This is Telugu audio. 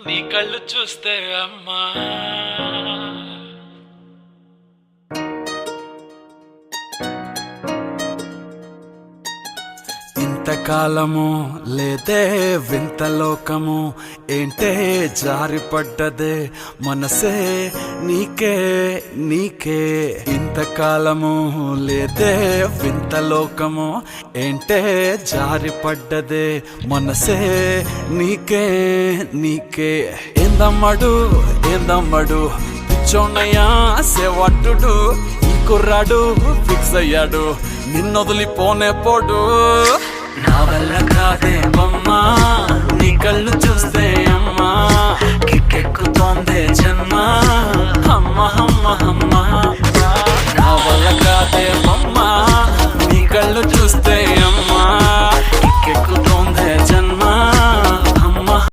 నీ కళ్ళు చూస్తే అమ్మా ఇంతకాలము లేదే వింత లోకము ఏంటే జారిపడ్డదే మనసే నీకే నీకే ఇంతకాలము లేదే వింత లోకము ఏంటే జారిపడ్డదే మనసే నీకే నీకే ఏందమ్మడు ఏందమ్మడు పిచ్చోన్నయ్యా సేవట్టుడు ఈ కుర్రాడు ఫిక్స్ అయ్యాడు నిన్నొదిలిపోనే పోడు నా వల్ల కాదేమమ్మా నీ